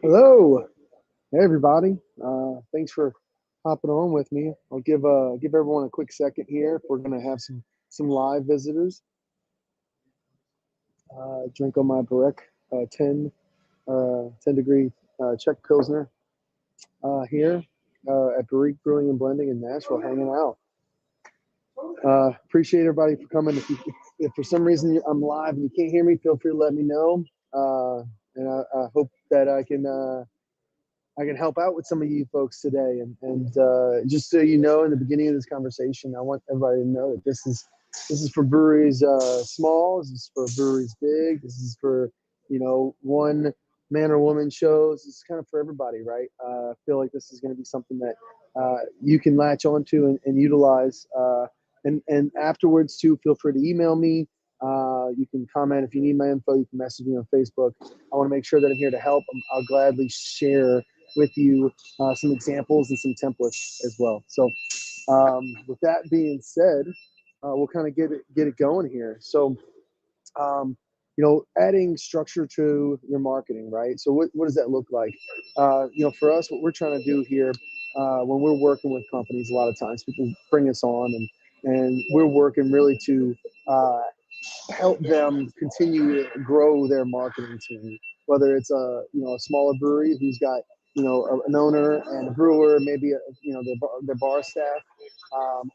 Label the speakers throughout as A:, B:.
A: Hello, hey everybody. Thanks for hopping on with me. I'll give everyone a quick second here. If we're gonna have some live visitors. Drink on my Barek 10 degree Czech Pilsner here at Brewery Brewing and Blending in Nashville, hanging out. Appreciate everybody for coming. If for some reason I'm live and you can't hear me, feel free to let me know. And I hope that I can help out with some of you folks today. And just so you know, in the beginning of this conversation, I want everybody to know that this is for breweries small. This is for breweries big. This is for one man or woman shows. It's kind of for everybody, right? I feel like this is going to be something that you can latch onto and utilize. And afterwards too, feel free to email me. You can comment if you need my info. You can message me on Facebook. I want to make sure that I'm here to help. I'll gladly share with you some examples and some templates as well. So with that being said, we'll kind of get it going here. So adding structure to your marketing, right? So what does that look like? For us, what we're trying to do here when we're working with companies, a lot of times people bring us on and we're working really to help them continue to grow their marketing team, whether it's a smaller brewery who's got an owner and a brewer, maybe their bar staff,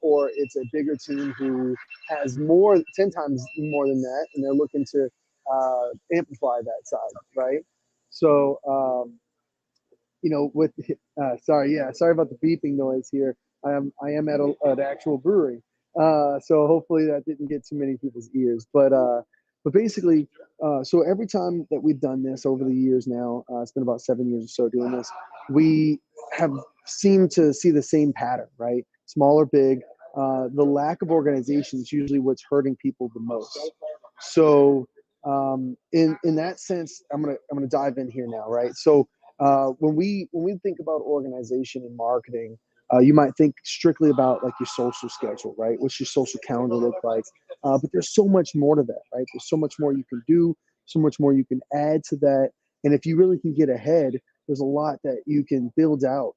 A: or it's a bigger team who has 10 times more than that, and they're looking to amplify that side, right? So with sorry about the beeping noise here. I am at an actual brewery, so hopefully that didn't get too many people's ears. But basically, so every time that we've done this over the years now, it's been about 7 years or so doing this. We have seemed to see the same pattern, right? Small or big. The lack of organization is usually what's hurting people the most. So in that sense, I'm gonna dive in here now, right? So when we think about organization and marketing, you might think strictly about like your social schedule, right? What's your social calendar look like? But there's so much more to that, right? There's so much more you can do, so much more you can add to that. And if you really can get ahead, there's a lot that you can build out.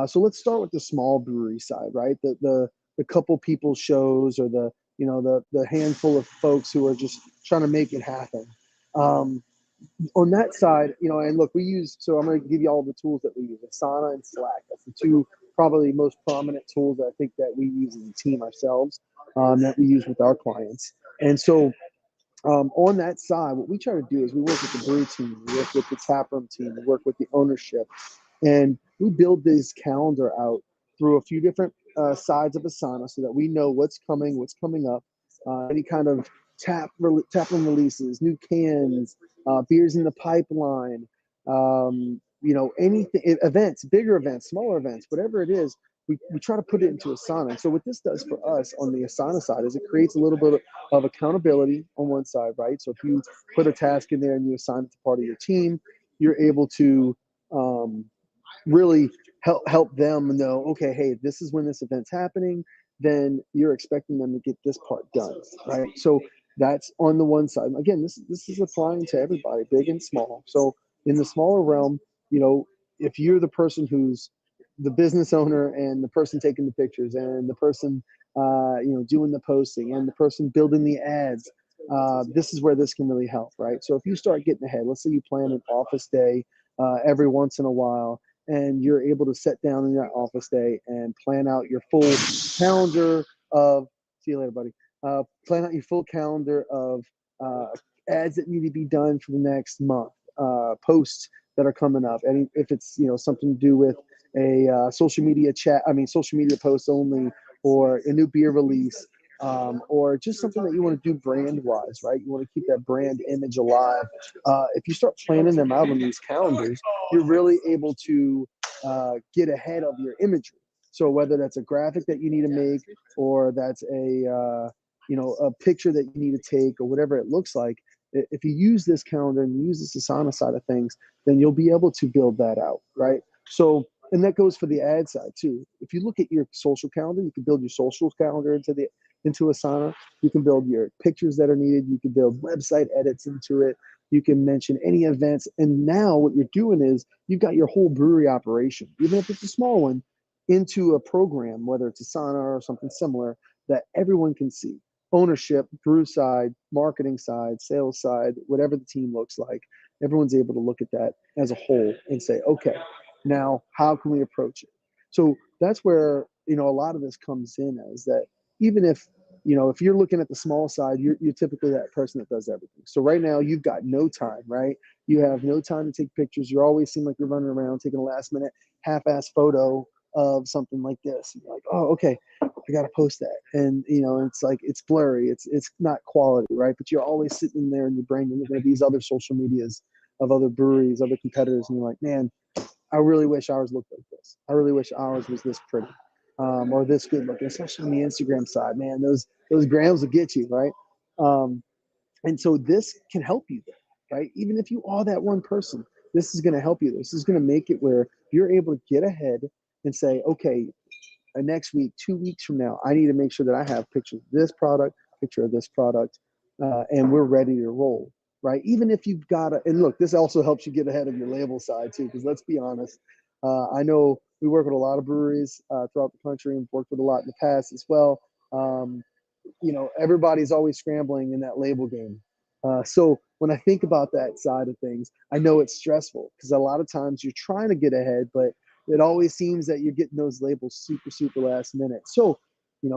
A: So let's start with the small brewery side, right? The couple people shows, or the handful of folks who are just trying to make it happen. Um, on that side, and look, so I'm going to give you all the tools that we use: Asana and Slack. That's the two probably most prominent tools that I think that we use as a team ourselves, that we use with our clients. And so on that side, what we try to do is we work with the brew team, we work with the taproom team, we work with the ownership, and we build this calendar out through a few different sides of Asana so that we know what's coming up, any kind of taproom releases, new cans, beers in the pipeline, anything, events, bigger events, smaller events, whatever it is. We try to put it into Asana. So what this does for us on the Asana side is it creates a little bit of accountability on one side, right? So if you put a task in there and you assign it to part of your team, you're able to really help them know, okay, hey, this is when this event's happening, then you're expecting them to get this part done, right? So that's on the one side. Again, this is applying to everybody, big and small. So in the smaller realm, if you're the person who's the business owner and the person taking the pictures and the person doing the posting and the person building the ads, this is where this can really help, right? So if you start getting ahead, let's say you plan an office day every once in a while, and you're able to sit down in that office day and plan out your full calendar of, see you later, buddy, plan out your full calendar of ads that need to be done for the next month, posts that are coming up, and if it's something to do with a social media posts only, or a new beer release, or just something that you want to do brand wise, right? You want to keep that brand image alive. If you start planning them out on these calendars, you're really able to get ahead of your imagery. So whether that's a graphic that you need to make, or that's a picture that you need to take, or whatever it looks like, if you use this calendar and you use this Asana side of things, then you'll be able to build that out, right? So, and that goes for the ad side too. If you look at your social calendar, you can build your social calendar into Asana. You can build your pictures that are needed. You can build website edits into it. You can mention any events. And now what you're doing is you've got your whole brewery operation, even if it's a small one, into a program, whether it's Asana or something similar, that everyone can see. Ownership, brew side, marketing side, sales side, whatever the team looks like, everyone's able to look at that as a whole and say, okay, now how can we approach it? So that's where, a lot of this comes in, as that even if, if you're looking at the small side, you're typically that person that does everything. So right now you've got no time, right? You have no time to take pictures. You always seem like you're running around taking a last minute half-ass photo of something like this. You're like, oh, okay, I got to post that. And, it's like, it's blurry. It's not quality, right? But you're always sitting there in your brain and looking at these other social medias of other breweries, other competitors. And you're like, man, I really wish ours looked like this. I really wish ours was this pretty, or this good looking, especially on the Instagram side, man. Those grams will get you, right? Um, and so this can help you there, right? Even if you are that one person, this is going to help you. This is going to make it where you're able to get ahead and say, okay, next week, 2 weeks from now, I need to make sure that I have pictures of this product, picture of this product, and we're ready to roll, right? Even if you've got to, and look, this also helps you get ahead of your label side too, because let's be honest, I know we work with a lot of breweries throughout the country and worked with a lot in the past as well. Um, everybody's always scrambling in that label game. So when I think about that side of things, I know it's stressful because a lot of times you're trying to get ahead, but it always seems that you're getting those labels super, super last minute. So,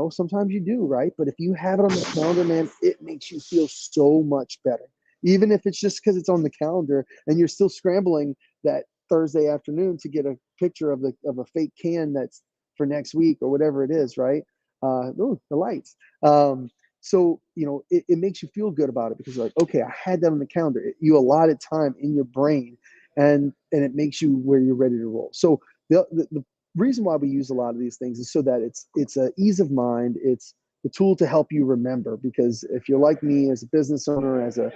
A: sometimes you do, right? But if you have it on the calendar, man, it makes you feel so much better. Even if it's just because it's on the calendar and you're still scrambling that Thursday afternoon to get a picture of a fake can that's for next week or whatever it is, right? Ooh, the lights. So it makes you feel good about it because you're like, okay, I had that on the calendar. You allotted time in your brain, and it makes you where you're ready to roll. So the reason why we use a lot of these things is so that it's a ease of mind. It's the tool to help you remember, because if you're like me as a business owner, as a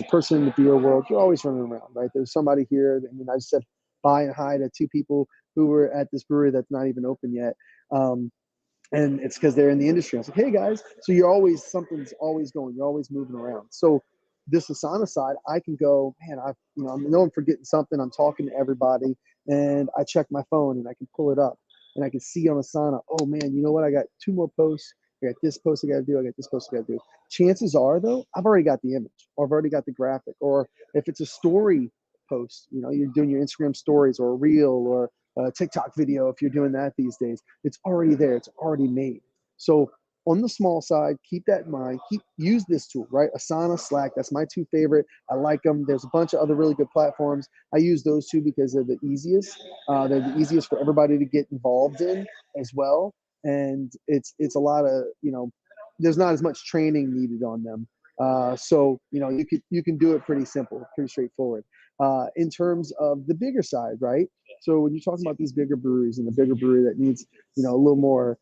A: person in the beer world, you're always running around, right? There's somebody here. I mean, I just said bye and hi to two people who were at this brewery that's not even open yet. And it's because they're in the industry. I was like, hey guys, so something's always going, you're always moving around. So this Asana side, I can go, man, I know I'm forgetting something. I'm talking to everybody, and I check my phone and I can pull it up and I can see on Asana, oh man, you know what? I got 2 more posts. I got this post I got to do. I got this post I got to do. Chances are though, I've already got the image, or I've already got the graphic, or if it's a story post, you're doing your Instagram stories or a reel or a TikTok video, if you're doing that these days, it's already there. It's already made. So on the small side, keep that in mind. Use this tool, right? Asana, Slack, that's my two favorite. I like them. There's a bunch of other really good platforms. I use those two because they're the easiest. They're the easiest for everybody to get involved in as well. And it's a lot of, there's not as much training needed on them. So you can do it pretty simple, pretty straightforward. In terms of the bigger side, right? So when you're talking about these bigger breweries and the bigger brewery that needs, a little more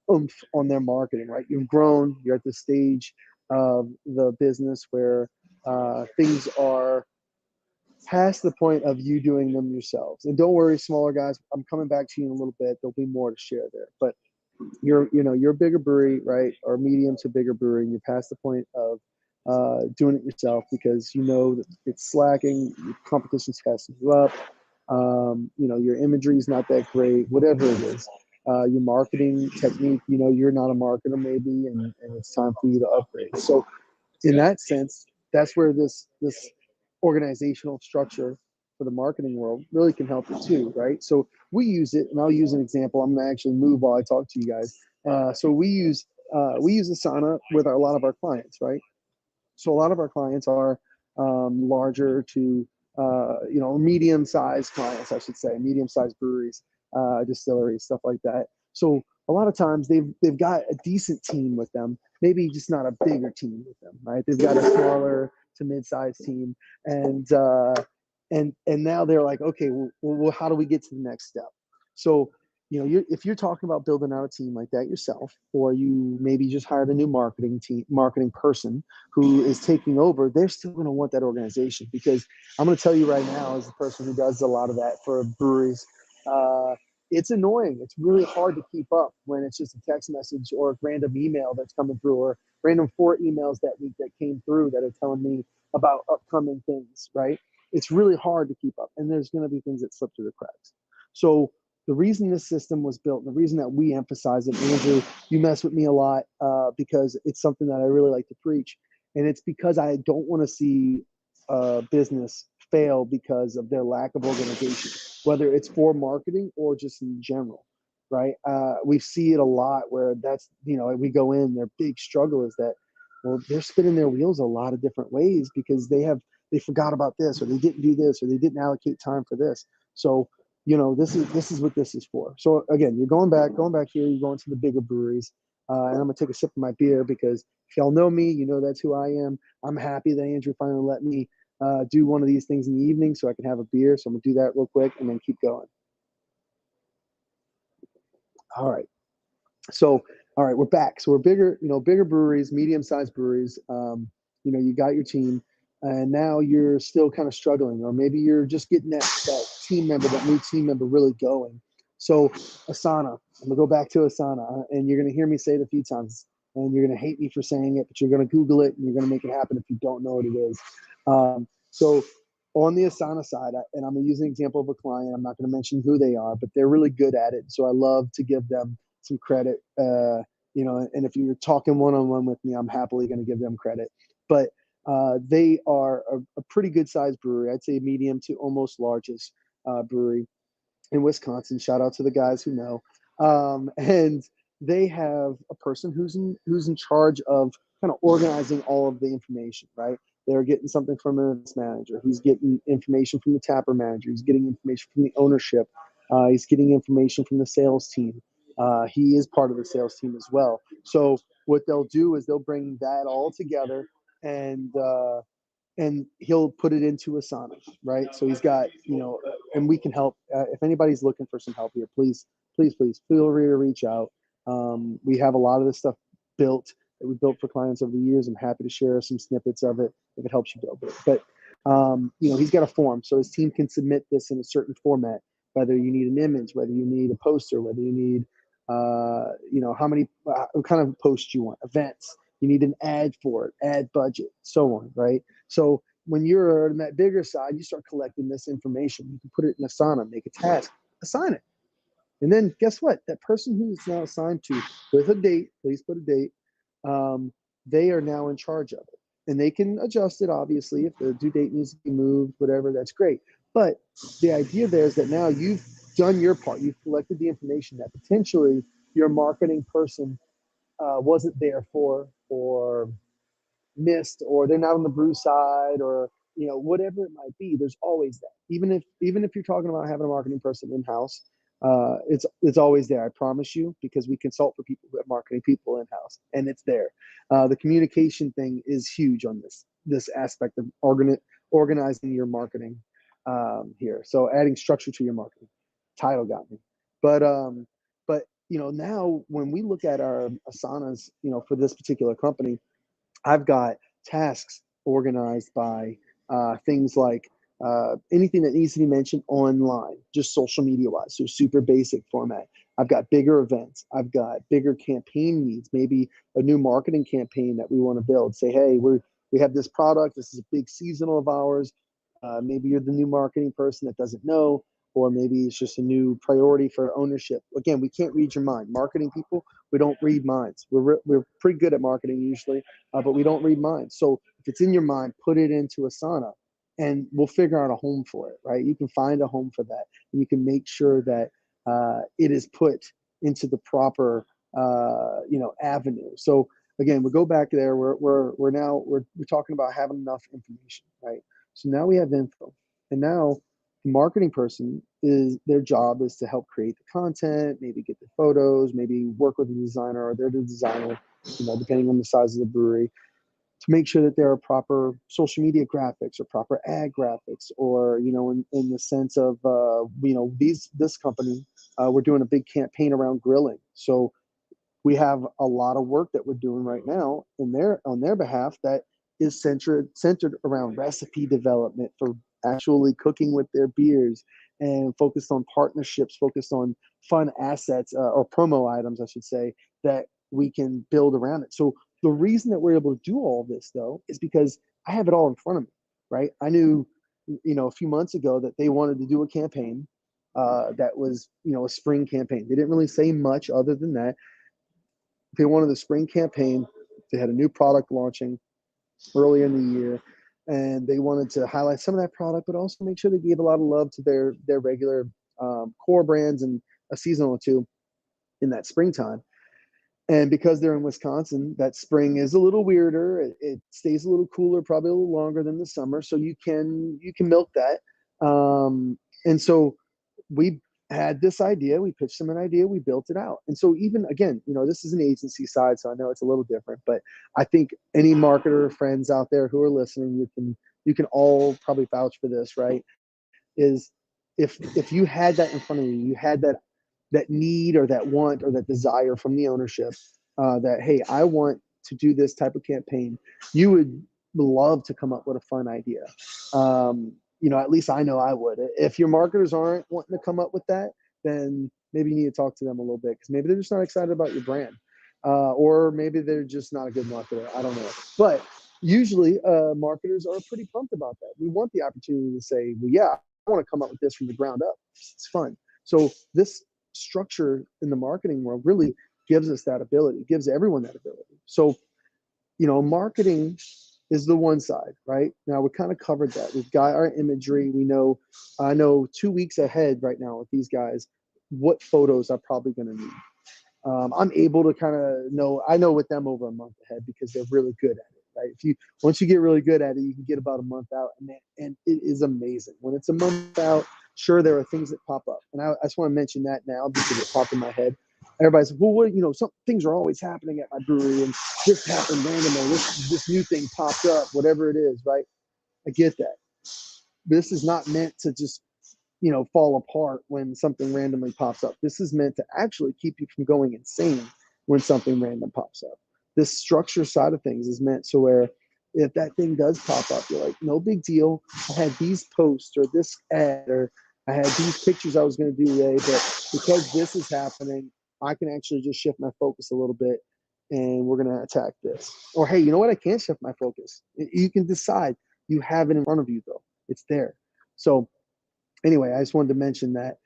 A: oomph on their marketing, right? You've grown, you're at the stage of the business where things are past the point of you doing them yourselves. And don't worry, smaller guys, I'm coming back to you in a little bit. There'll be more to share there. But you're a bigger brewery, right? Or medium to bigger brewery, and you're past the point of doing it yourself because you know that it's slacking, your competition's passing you up, your imagery is not that great, whatever it is. Your marketing technique, you're not a marketer maybe, and it's time for you to upgrade. So in that sense, that's where this organizational structure for the marketing world really can help you too, right? So we use it, and I'll use an example. I'm gonna actually move while I talk to you guys. So we use Asana with a lot of our clients, right? So a lot of our clients are larger to medium-sized clients, I should say, medium-sized breweries, distilleries, stuff like that. So a lot of times they've got a decent team with them, maybe just not a bigger team with them, right? They've got a smaller to mid-sized team, and now they're like, okay, well, how do we get to the next step? So if you're talking about building out a team like that yourself, or you maybe just hired a new marketing person who is taking over, they're still going to want that organization, because I'm going to tell you right now, as the person who does a lot of that for breweries, it's annoying. It's really hard to keep up when it's just a text message or a random email that's coming through, or random 4 emails that week that came through that are telling me about upcoming things, right? It's really hard to keep up, and there's going to be things that slip through the cracks. So the reason this system was built, and the reason that we emphasize it, Andrew, you mess with me a lot because it's something that I really like to preach, and it's because I don't want to see business fail because of their lack of organization, whether it's for marketing or just in general, right? We see it a lot where that's, we go in, their big struggle is that, well, they're spinning their wheels a lot of different ways because they forgot about this, or they didn't do this, or they didn't allocate time for this. So, this is what this is for. So again, you're going back here, you're going to the bigger breweries, and I'm gonna take a sip of my beer because if y'all know me, you know that's who I am. I'm happy that Andrew finally let me do one of these things in the evening so I can have a beer. So I'm gonna do that real quick and then keep going. All right. So, all right, we're back. So we're bigger breweries, medium-sized breweries. You got your team, and now you're still kind of struggling, or maybe you're just getting that new team member really going. So Asana, I'm gonna go back to Asana, and you're gonna hear me say it a few times, and you're gonna hate me for saying it, but you're gonna Google it, and you're gonna make it happen if you don't know what it is. So on the Asana side, and I'm gonna use an example of a client. I'm not gonna mention who they are, but they're really good at it. So I love to give them some credit, and if you're talking one-on-one with me, I'm happily going to give them credit. But they are a pretty good sized brewery. I'd say medium to almost largest brewery in Wisconsin. Shout out to the guys who know. And they have a person who's in charge of kind of organizing all of the information, right? They're getting something from a manager. He's getting information from the tapper manager. He's getting information from the ownership. He's getting information from the sales team. He is part of the sales team as well. So what they'll do is they'll bring that all together and he'll put it into Asana, right? So he's got, and we can help. If anybody's looking for some help here, please feel free to reach out. We have a lot of this stuff built that we built for clients over the years. I'm happy to share some snippets of it if it helps you build it. But, he's got a form, so his team can submit this in a certain format, whether you need an image, whether you need a poster, whether you need, what kind of post you want, events, you need an ad for it, ad budget, so on, right? So when you're on that bigger side, you start collecting this information. You can put it in Asana, make a task, assign it. And then guess what? That person who is now assigned to with a date, please put a date, they are now in charge of it. And they can adjust it, obviously, if the due date needs to be moved, whatever, that's great. But the idea there is that now you've done your part. You've collected the information that potentially your marketing person wasn't there for, or missed, or they're not on the brew side, or whatever it might be. There's always that. Even if you're talking about having a marketing person in house, it's always there. I promise you, because we consult for people who have marketing people in house, and it's there. The communication thing is huge on this aspect of organizing your marketing here. So adding structure to your marketing. Title got me, but now when we look at our Asanas, for this particular company, I've got tasks organized by things like anything that needs to be mentioned online, just social media wise, so super basic format. I've got bigger events. I've got bigger campaign needs, maybe a new marketing campaign that we want to build. Say, hey, we have this product. This is a big seasonal of ours. Maybe you're the new marketing person that doesn't know, or maybe it's just a new priority for ownership. Again, we can't read your mind. Marketing people, we don't read minds. We're pretty good at marketing usually, but we don't read minds. So if it's in your mind, put it into Asana, and we'll figure out a home for it, right? You can find a home for that, and you can make sure that it is put into the proper, avenue. So again, we go back there. We're talking about having enough information, right? So now we have info, and now the marketing person their job is to help create the content, maybe get the photos, maybe work with the designer, or they're the designer, depending on the size of the brewery, to make sure that there are proper social media graphics or proper ad graphics, or in the sense of this company, we're doing a big campaign around grilling. So we have a lot of work that we're doing right now on their behalf that is centered around recipe development for actually cooking with their beers, and focused on partnerships, focused on fun assets, or promo items, I should say, that we can build around it. So The reason that we're able to do all this though is because I have it all in front of me, right? I knew, a few months ago that they wanted to do a campaign that was, a spring campaign. They didn't really say much other than that. They wanted the spring campaign. They had a new product launching earlier in the year, and they wanted to highlight some of that product, but also make sure they gave a lot of love to their regular core brands and a season or two in that springtime. And because they're in Wisconsin, that spring is a little weirder. It stays a little cooler, probably a little longer than the summer, so you can milk that. And so we had this idea. We pitched them an idea. We built it out. And so even again, this is an agency side, so I know it's a little different. But I think any marketer friends out there who are listening, you can all probably vouch for this, right? Is if you had that in front of you, you had that need or that want or that desire from the ownership that, hey, I want to do this type of campaign, you would love to come up with a fun idea. At least I know I would. If your marketers aren't wanting to come up with that, then maybe you need to talk to them a little bit, because maybe they're just not excited about your brand, or maybe they're just not a good marketer. I don't know. But usually marketers are pretty pumped about that. We want the opportunity to say, well, yeah, I want to come up with this from the ground up. It's fun. So this structure in the marketing world really gives us that ability, gives everyone that ability. So, marketing is the one side, right? Now we kind of covered that. We've got our imagery. I know 2 weeks ahead right now with these guys, what photos I'm probably going to need. I'm able to kind of I know with them over a month ahead, because they're really good at it, right? Once you get really good at it, you can get about a month out, and it is amazing. When it's a month out, sure, there are things that pop up. And I just want to mention that now because it popped in my head. Everybody's like, well, some things are always happening at my brewery, and this happened randomly. This new thing popped up, whatever it is, right? I get that. This is not meant to just, fall apart when something randomly pops up. This is meant to actually keep you from going insane when something random pops up. This structure side of things is meant so where if that thing does pop up, you're like, no big deal. I had these posts or this ad, or I had these pictures I was going to do today, but because this is happening, I can actually just shift my focus a little bit, and we're going to attack this. Or, hey, you know what? I can't shift my focus. You can decide. You have it in front of you, though. It's there. So anyway, I just wanted to mention that.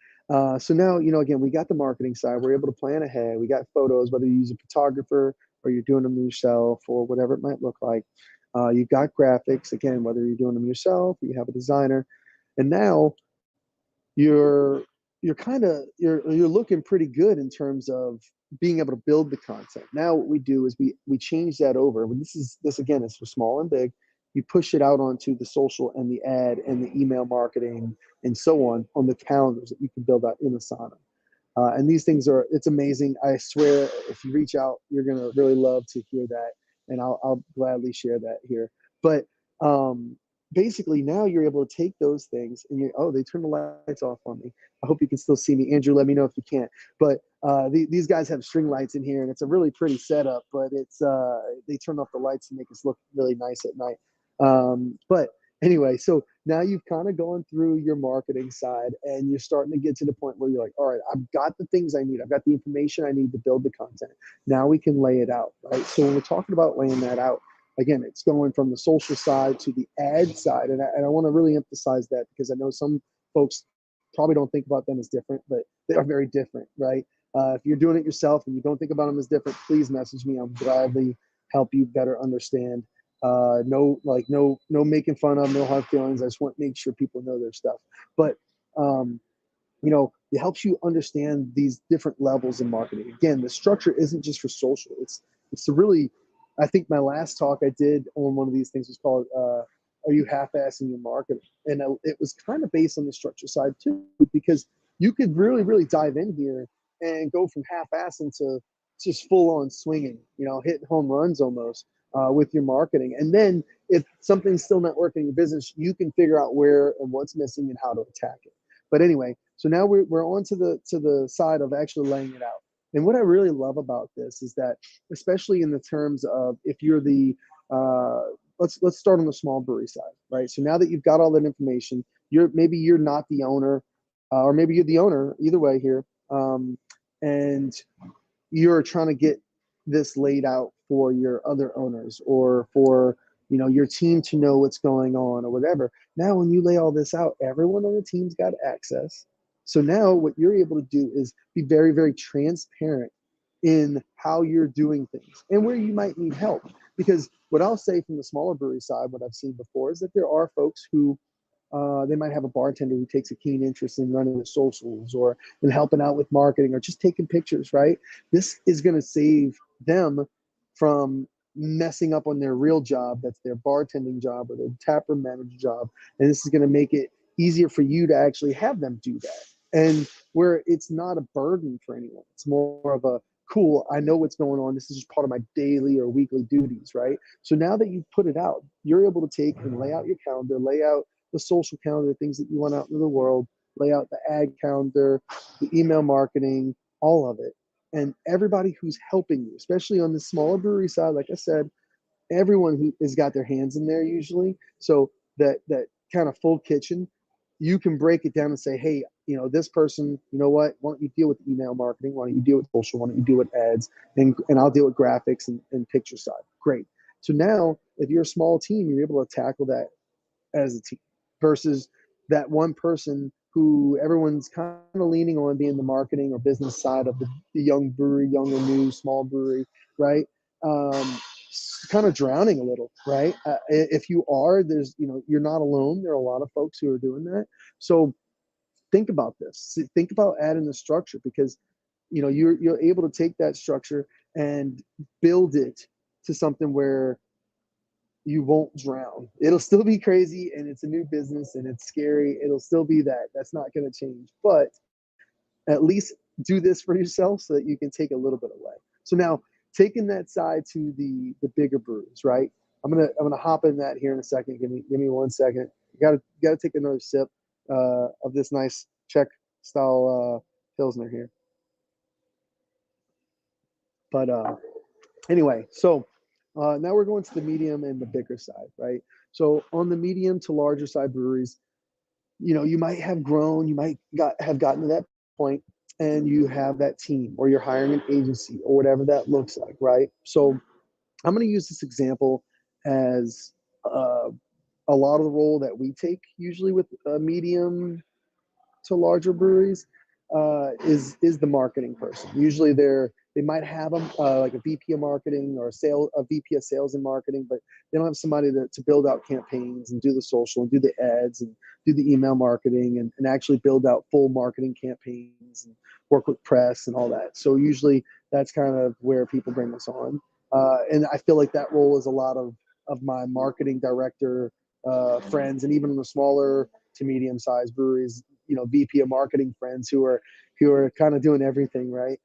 A: So now, again, we got the marketing side. We're able to plan ahead. We got photos, whether you use a photographer or you're doing them yourself or whatever it might look like. You've got graphics, again, whether you're doing them yourself or you have a designer. And now you're you're looking pretty good in terms of being able to build the content. Now what we do is we change that over. This again is for small and big. You push it out onto the social and the ad and the email marketing and so on the calendars that you can build out in Asana. And these things it's amazing. I swear, if you reach out, you're going to really love to hear that. And I'll gladly share that here. But basically now you're able to take those things and they turned the lights off on me. I hope you can still see me. Andrew, let me know if you can't. But these guys have string lights in here, and it's a really pretty setup, but they turn off the lights to make us look really nice at night. But anyway, so now you've kind of gone through your marketing side, and you're starting to get to the point where you're like, all right, I've got the things I need. I've got the information I need to build the content. Now we can lay it out, right? So when we're talking about laying that out, again, it's going from the social side to the ad side. And I want to really emphasize that, because I know some folks probably don't think about them as different, but they are very different, right? If you're doing it yourself and you don't think about them as different, please message me. I'll gladly help you better understand. No making fun of, no hard feelings. I just want to make sure people know their stuff. But it helps you understand these different levels in marketing. Again, the structure isn't just for social. It's to really, I think my last talk I did on one of these things was called "Are You Half-Assing Your Marketing?" And it was kind of based on the structure side too, because you could really, really dive in here and go from half-assing to just full-on swinging, hitting home runs almost with your marketing. And then if something's still not working in your business, you can figure out where and what's missing and how to attack it. But anyway, so now we're on to the side of actually laying it out. And what I really love about this is that, especially in the terms of if you're the let's start on the small brewery side, right? So now that you've got all that information, maybe you're not the owner, or maybe you're the owner. Either way here, and you're trying to get this laid out for your other owners or for your team to know what's going on or whatever. Now, when you lay all this out, everyone on the team's got access. So now what you're able to do is be very, very transparent in how you're doing things and where you might need help. Because what I'll say from the smaller brewery side, what I've seen before is that there are folks who they might have a bartender who takes a keen interest in running the socials or in helping out with marketing or just taking pictures, right? This is going to save them from messing up on their real job. That's their bartending job or their taproom manager job. And this is going to make it easier for you to actually have them do that. And where it's not a burden for anyone, it's more of a cool, I know what's going on. This is just part of my daily or weekly duties, right? So now that you put it out, you're able to take and lay out your calendar, lay out the social calendar, things that you want out into the world, lay out the ad calendar, the email marketing, all of it. And everybody who's helping you, especially on the smaller brewery side, like I said, everyone who has got their hands in there usually. So that kind of full kitchen, you can break it down and say, hey, this person, you know what? Why don't you deal with email marketing? Why don't you deal with social? Why don't you deal with ads? And I'll deal with graphics and picture side. Great. So now, if you're a small team, you're able to tackle that as a team versus that one person who everyone's kind of leaning on being the marketing or business side of the young brewery, young or new, small brewery, right? Kind of drowning a little, right? If you are, you're not alone. There are a lot of folks who are doing that. So think about this. Think about adding the structure because, you're able to take that structure and build it to something where you won't drown. It'll still be crazy and it's a new business and it's scary. It'll still be that. That's not going to change. But at least do this for yourself so that you can take a little bit away. So now taking that side to the bigger brews, right? I'm gonna hop in that here in a second. Give me 1 second. You gotta take another sip of this nice Czech style Pilsner here. But anyway, so now we're going to the medium and the bigger side, right? So on the medium to larger side breweries, you might have grown, you might have gotten to that point, and you have that team, or you're hiring an agency, or whatever that looks like, right? So I'm going to use this example as a lot of the role that we take usually with medium to larger breweries is the marketing person. Usually they might have them like a VP of marketing or a VP of sales and marketing, but they don't have somebody to build out campaigns and do the social and do the ads and do the email marketing and actually build out full marketing campaigns and work with press and all that. So usually that's kind of where people bring us on. And I feel like that role is a lot of my marketing director friends, and even in the smaller to medium sized breweries, VP of marketing friends who are kind of doing everything, right?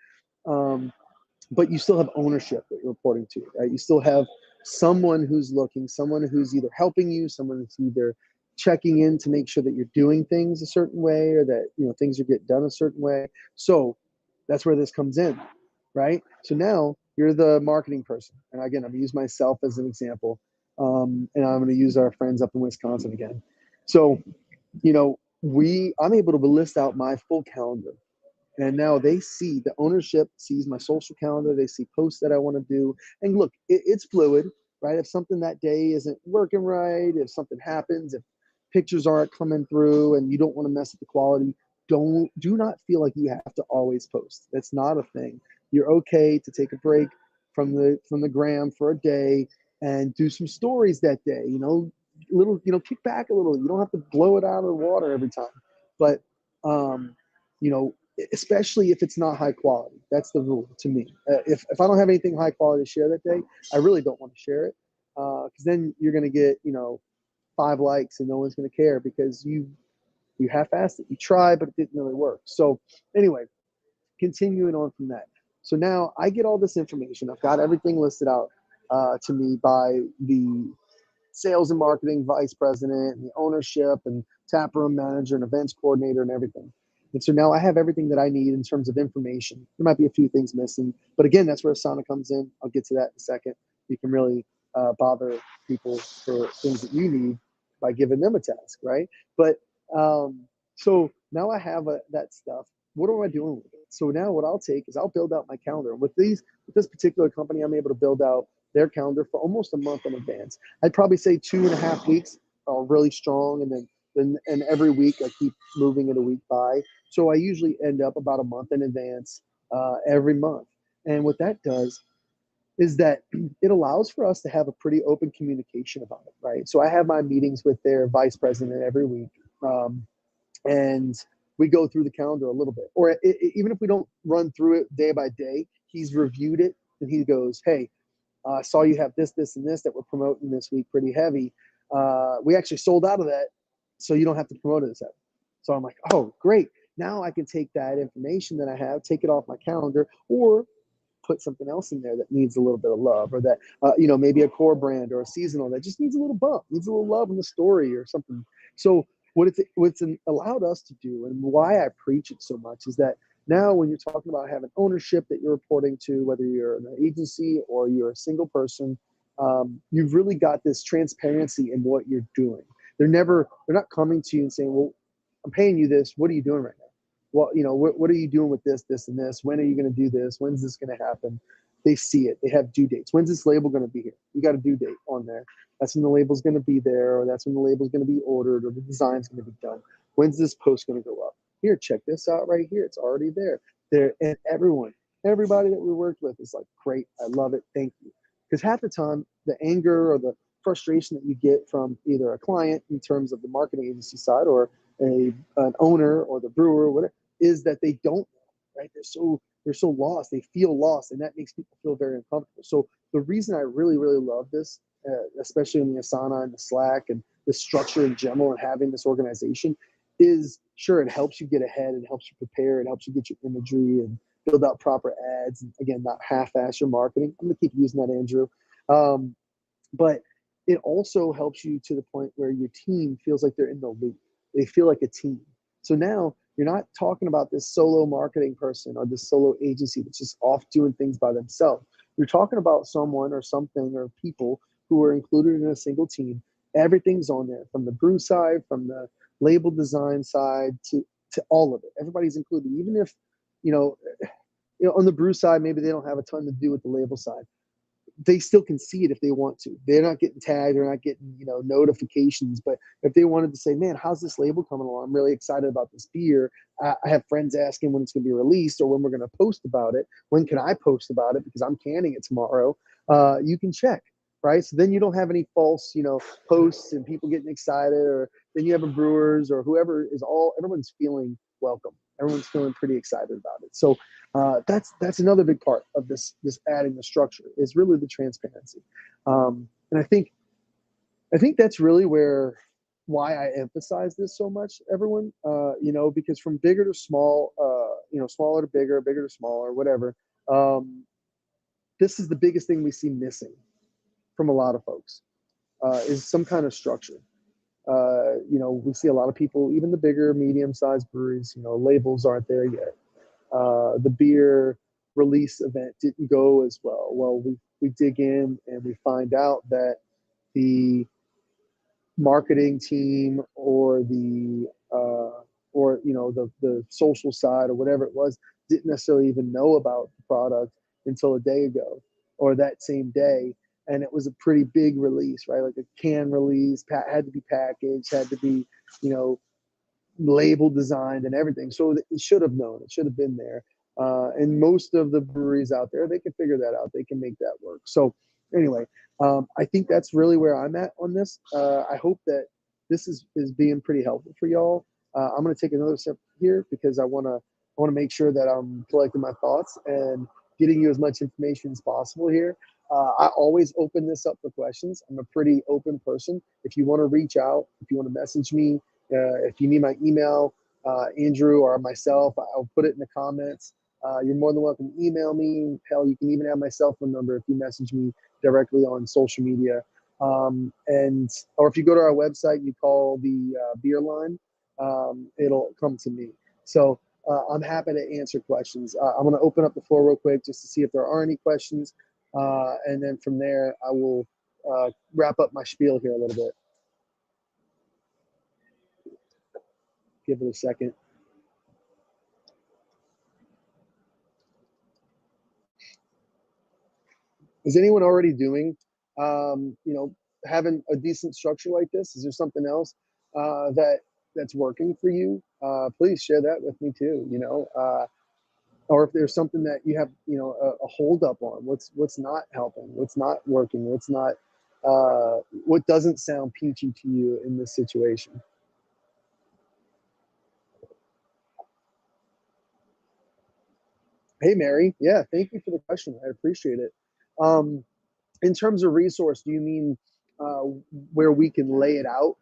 A: But you still have ownership that you're reporting to, right? You still have someone who's looking, someone who's either helping you, someone who's either checking in to make sure that you're doing things a certain way or that things are getting done a certain way. So that's where this comes in, right? So now you're the marketing person, and again, I'm gonna use myself as an example, and I'm gonna use our friends up in Wisconsin again. So I'm able to list out my full calendar. And now the ownership sees my social calendar. They see posts that I want to do. And look, it's fluid, right? If something that day isn't working right, if something happens, if pictures aren't coming through and you don't want to mess with the quality, do not feel like you have to always post. That's not a thing. You're okay to take a break from the gram for a day and do some stories that day, kick back a little. You don't have to blow it out of the water every time. But you know, especially if it's not high quality. That's the rule to me. If I don't have anything high quality to share that day, I really don't want to share it because then you're going to get 5 likes and no one's going to care because you half-assed it. You tried, but it didn't really work. So anyway, continuing on from that. So now I get all this information. I've got everything listed out to me by the sales and marketing vice president and the ownership and taproom manager and events coordinator and everything. And so now I have everything that I need in terms of information. There might be a few things missing, but again, that's where Asana comes in. I'll get to that in a second. You can really bother people for things that you need by giving them a task, right? But so now I have that stuff. what am I doing with it? So now what I'll take is I'll build out my calendar. And with this particular company, I'm able to build out their calendar for almost a month in advance. I'd probably say 2.5 weeks are really strong, and then every week I keep moving it a week by. So I usually end up about a month in advance every month. And what that does is that it allows for us to have a pretty open communication about it, right? So I have my meetings with their vice president every week, and we go through the calendar a little bit. Or even if we don't run through it day by day, he's reviewed it and he goes, "Hey, I saw you have this, this, and this that we're promoting this week pretty heavy. We actually sold out of that, so you don't have to promote it as heavy." So I'm like, "Oh, great. Now I can take that information that I have, take it off my calendar, or put something else in there that needs a little bit of love, or that maybe a core brand or a seasonal that just needs a little bump, needs a little love in the story or something." So what's allowed us to do, and why I preach it so much, is that now when you're talking about having ownership that you're reporting to, whether you're an agency or you're a single person, you've really got this transparency in what you're doing. They're not coming to you and saying, "Well, I'm paying you this. What are you doing right now? Well, what are you doing with this, this, and this? When are you going to do this? When's this going to happen?" They see it. They have due dates. When's this label going to be here? You got a due date on there. That's when the label's going to be there, or that's when the label's going to be ordered, or the design's going to be done. When's this post going to go up? Here, check this out right here. It's already there. And everybody that we worked with is like, "Great, I love it, thank you." Because half the time, the anger or the frustration that you get from either a client in terms of the marketing agency side, or an owner or the brewer or whatever, is that they don't know, right? They're so lost. They feel lost, and that makes people feel very uncomfortable. So the reason I really, really love this, especially in the Asana and the Slack and the structure in general, and having this organization, is sure, it helps you get ahead, it helps you prepare, it helps you get your imagery and build out proper ads, and again, not half-ass your marketing. I'm going to keep using that, Andrew. But it also helps you to the point where your team feels like they're in the loop. They feel like a team. So now you're not talking about this solo marketing person or this solo agency that's just off doing things by themselves. You're talking about someone or something or people who are included in a single team. Everything's on there, from the brew side, from the label design side, to all of it. Everybody's included, even if you know, on the brew side, maybe they don't have a ton to do with the label side. They still can see it if they want to. They're not getting tagged, they're not getting notifications. But if they wanted to say, "Man, how's this label coming along? I'm really excited about this beer. I have friends asking when it's going to be released, or when we're going to post about it. When can I post about it, because I'm canning it tomorrow?" You can check, right? So then you don't have any false posts and people getting excited, or then you have a brewers or whoever everyone's feeling welcome. Everyone's feeling pretty excited about it. So that's another big part of this adding the structure, is really the transparency. And I think that's really why I emphasize this so much, everyone. Because from bigger to small, smaller to bigger, bigger to smaller, whatever. This is the biggest thing we see missing from a lot of folks, is some kind of structure. We see a lot of people, even the bigger, medium-sized breweries, labels aren't there yet. The beer release event didn't go as well. Well, we dig in and we find out that the marketing team, or the social side or whatever it was, didn't necessarily even know about the product until a day ago, or that same day. And it was a pretty big release, right? Like a can release, had to be packaged, had to be, label designed and everything. So it should have known. It should have been there. And most of the breweries out there, they can figure that out. They can make that work. So anyway, I think that's really where I'm at on this. I hope that this is being pretty helpful for y'all. I'm going to take another step here, because I want to make sure that I'm collecting my thoughts and getting you as much information as possible here. I always open this up for questions. I'm a pretty open person. If you want to reach out, if you want to message me, if you need my email, Andrew or myself, I'll put it in the comments. You're more than welcome to email me. Hell, you can even have my cell phone number if you message me directly on social media. Or if you go to our website, you call the beer line, it'll come to me. So I'm happy to answer questions. I'm going to open up the floor real quick just to see if there are any questions. And then from there, I will wrap up my spiel here a little bit. Give it a second. Is anyone already doing, having a decent structure like this? Is there something else that's working for you? Please share that with me too. Or if there's something that you have, a hold up on. What's not helping? What's not working? What doesn't sound peachy to you in this situation? Hey, Mary. Yeah, thank you for the question. I appreciate it. Um, in terms of resource, do you mean uh, where we can lay it out?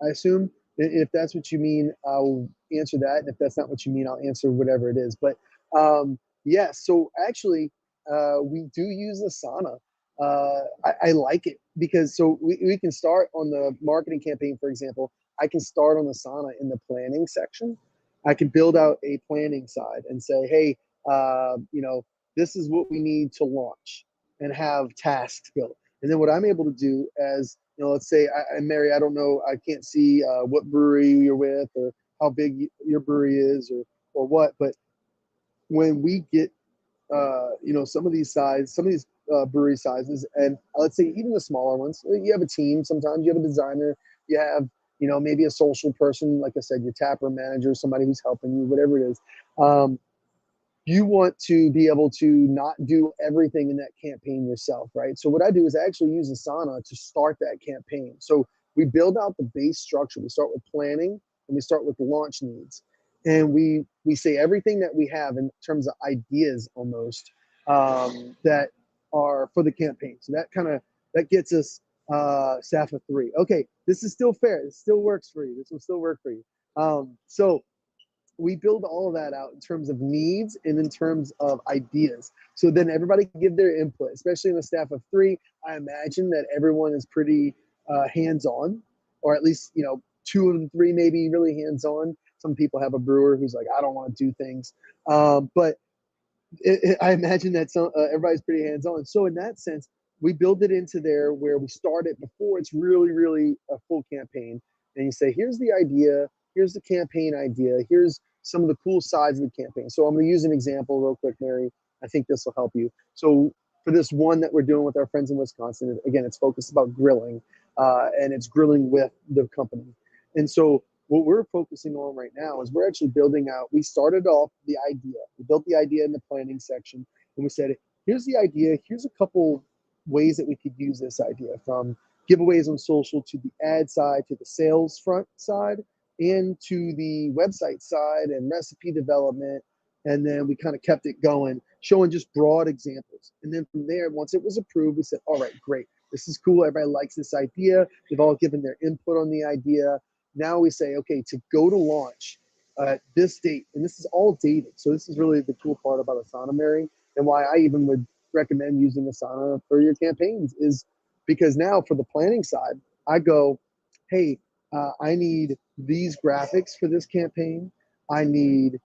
A: I assume. If that's what you mean, I'll answer that. And if that's not what you mean, I'll answer whatever it is. But yeah, so actually, we do use Asana. I like it because so we can start on the marketing campaign, for example. I can start on Asana in the planning section. I can build out a planning side and say, hey, this is what we need to launch and have tasks built. And then what I'm able to do as let's say Mary, I don't know, I can't see what brewery you're with or how big your brewery is or what, but when we get some of these brewery sizes, and let's say even the smaller ones, you have a team. Sometimes you have a designer, you have maybe a social person, like I said, your tapper manager, somebody who's helping you, whatever it is. Um, you want to be able to not do everything in that campaign yourself, right? So what I do is I actually use Asana to start that campaign. So we build out the base structure. We start with planning and we start with launch needs. And we say everything that we have in terms of ideas almost that are for the campaign. So that gets us staff of three. Okay, this is still fair. This still works for you. This will still work for you. So we build all of that out in terms of needs and in terms of ideas. So then everybody can give their input, especially in a staff of three. I imagine that everyone is pretty hands-on, or at least two of the three maybe really hands-on. Some people have a brewer who's like, I don't want to do things, but I imagine that everybody's pretty hands-on. So in that sense, we build it into there where we start it before it's really, really a full campaign. And you say, here's the idea, here's the campaign idea, here's some of the cool sides of the campaign. So I'm going to use an example real quick, Mary. I think this will help you. So for this one that we're doing with our friends in Wisconsin, again, it's focused about grilling, and it's grilling with the company. And so what we're focusing on right now is we're actually building out. We started off the idea. We built the idea in the planning section, and we said, here's the idea. Here's a couple ways that we could use this idea, from giveaways on social to the ad side to the sales front side and to the website side and recipe development. And then we kind of kept it going, showing just broad examples. And then from there, once it was approved, we said, all right, great. This is cool. Everybody likes this idea. They've all given their input on the idea. Now we say, okay, to go to launch this date, and this is all dated. So this is really the cool part about Asana, Mary, and why I even would recommend using Asana for your campaigns is because now for the planning side, I go, hey, I need these graphics for this campaign. I need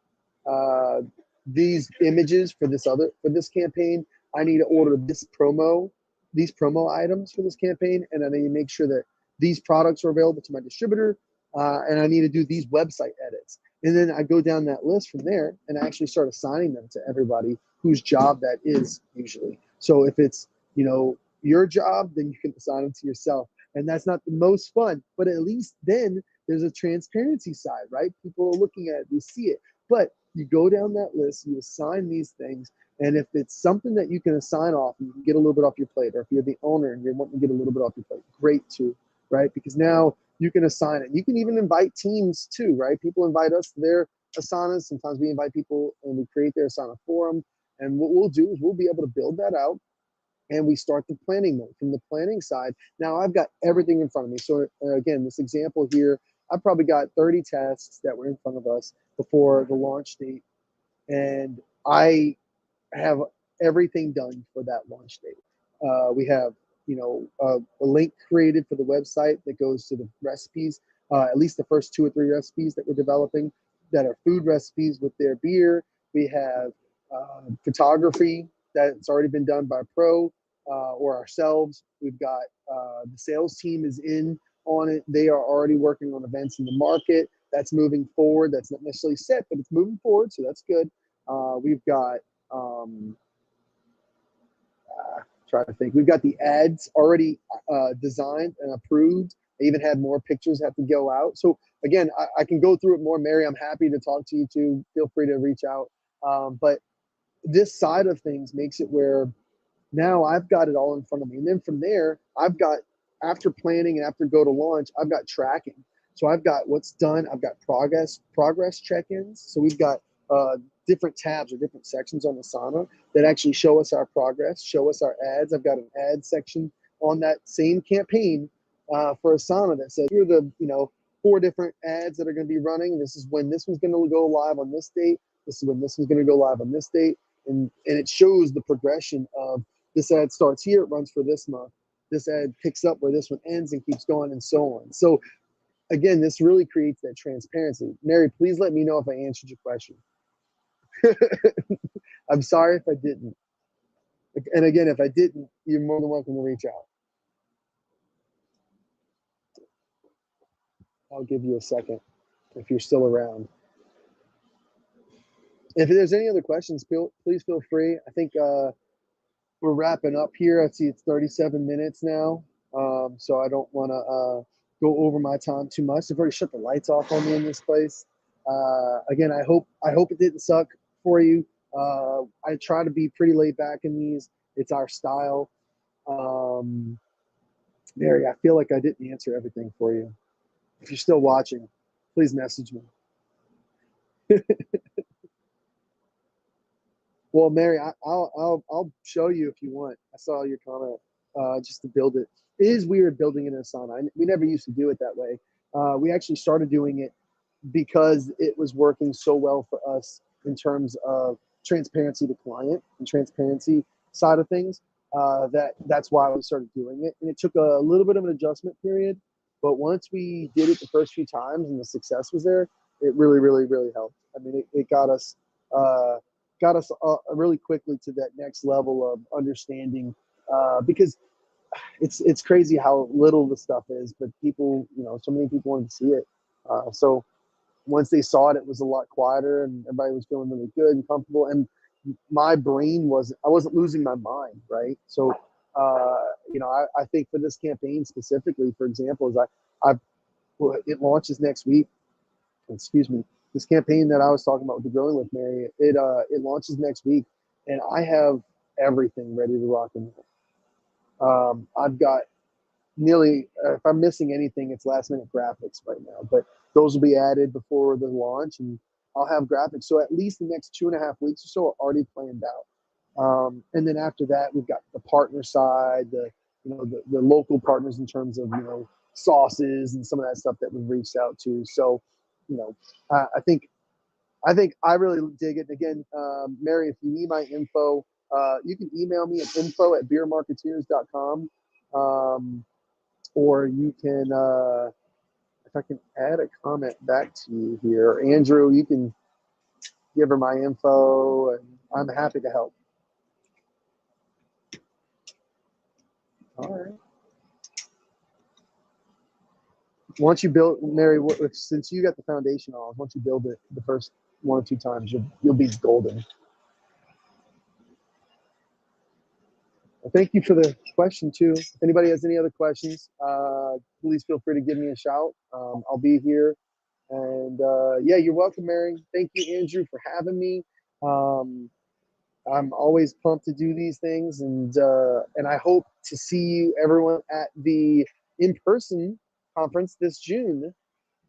A: uh, these images for this campaign. I need to order these promo items for this campaign, and I need to make sure that these products are available to my distributor, and I need to do these website edits. And then I go down that list from there and I actually start assigning them to everybody whose job that is usually. So if it's, your job, then you can assign them to yourself. And that's not the most fun, but at least then there's a transparency side, right? People are looking at it, you see it. But you go down that list, you assign these things, and if it's something that you can assign off and you can get a little bit off your plate, or if you're the owner and you're wanting to get a little bit off your plate, great too, right? Because now you can assign it. You can even invite teams too, right? People invite us to their Asanas. Sometimes we invite people and we create their Asana forum. And what we'll do is we'll be able to build that out and we start the planning mode. From the planning side, now I've got everything in front of me. So again, this example here, I probably got 30 tasks that were in front of us before the launch date. And I have everything done for that launch date. We have, a link created for the website that goes to the recipes, at least the first 2 or 3 recipes that we're developing that are food recipes with their beer. We have photography that's already been done by a pro or ourselves. We've got the sales team is in on it. They are already working on events in the market. That's moving forward. That's not necessarily set, but it's moving forward, so that's good. We've got um, trying to think. We've got the ads already designed and approved. I even had more pictures have to go out. So again, I can go through it more. Mary, I'm happy to talk to you too. Feel free to reach out. But this side of things makes it where now I've got it all in front of me. And then from there, I've got, after planning and after go to launch, I've got tracking. So I've got what's done. I've got progress check-ins. So we've got different tabs or different sections on Asana that actually show us our progress, show us our ads. I've got an ad section on that same campaign for Asana that says, here are the 4 different ads that are going to be running. This is when this one's going to go live on this date. This is when this one's going to go live on this date. And it shows the progression of this ad starts here, it runs for this month. This ad picks up where this one ends and keeps going and so on. So again, this really creates that transparency. Mary, please let me know if I answered your question. I'm sorry if I didn't. And again, if I didn't, you're more than welcome to reach out. I'll give you a second if you're still around. If there's any other questions, please feel free. I think we're wrapping up here. I see it's 37 minutes now. So I don't want to go over my time too much. They've already shut the lights off on me in this place. Again, I hope it didn't suck for you. I try to be pretty laid back in these. It's our style. Mary, I feel like I didn't answer everything for you. If you're still watching, please message me. Well, Mary, I'll show you if you want. I saw your comment just to build it. It is weird building it in Asana. We never used to do it that way. We actually started doing it because it was working so well for us in terms of transparency to client and transparency side of things. That's why we started doing it. And it took a little bit of an adjustment period. But once we did it the first few times and the success was there, it really, really, really helped. I mean, it got us really quickly to that next level of understanding because it's crazy how little the stuff is, but people, so many people wanted to see it. So once they saw it, it was a lot quieter and everybody was feeling really good and comfortable. And my brain I wasn't losing my mind, right? So, I think for this campaign specifically, for example, it launches next week. Excuse me. This campaign that I was talking about with the Grilling with Mary, it launches next week, and I have everything ready to rock and roll. I've got nearly, if I'm missing anything, it's last minute graphics right now, but those will be added before the launch, and I'll have graphics. So at least the next 2.5 weeks or so are already planned out. And then after that, we've got the partner side, the local partners in terms of, sauces and some of that stuff that we've reached out to. So, I think I really dig it. Again, Mary, if you need my info, you can email me at info@beermarketeers.com. Or you can, if I can add a comment back to you here, Andrew, you can give her my info, and I'm happy to help. All right. Once you build, Mary, since you got the foundation on, once you build it the first 1 or 2 times, you'll be golden. Well, thank you for the question too. If anybody has any other questions, please feel free to give me a shout. I'll be here. And yeah, you're welcome, Mary. Thank you, Andrew, for having me. I'm always pumped to do these things, and I hope to see you, everyone, at the in-person conference this June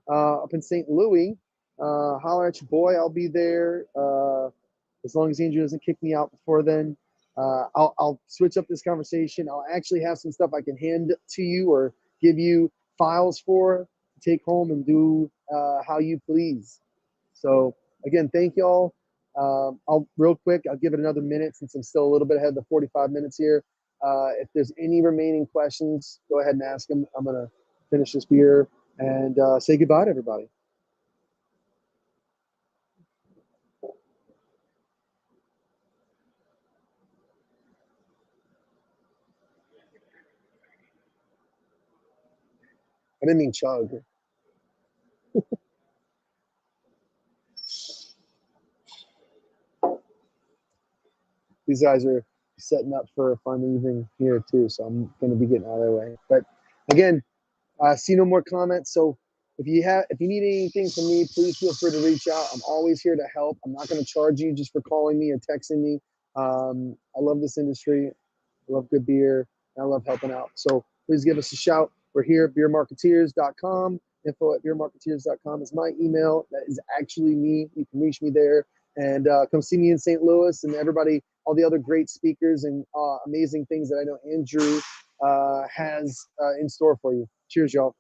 A: up in St. Louis. Holler at your boy. I'll be there as long as Andrew doesn't kick me out before then. I'll switch up this conversation. I'll actually have some stuff I can hand to you or give you files for to take home and do how you please. So again, thank y'all. I'll give it another minute since I'm still a little bit ahead of the 45 minutes here. If there's any remaining questions, go ahead and ask them. I'm going to finish this beer and say goodbye to everybody. I didn't mean chug. These guys are setting up for a fun evening here too. So I'm going to be getting out of their way. But again, see no more comments. So if you need anything from me, please feel free to reach out. I'm always here to help. I'm not going to charge you just for calling me or texting me. I love this industry. I love good beer. And I love helping out. So please give us a shout. We're here, beermarketeers.com. Info@beermarketeers.com is my email. That is actually me. You can reach me there. And come see me in St. Louis, and everybody, all the other great speakers and amazing things that I know Andrew has in store for you. Cheers, y'all.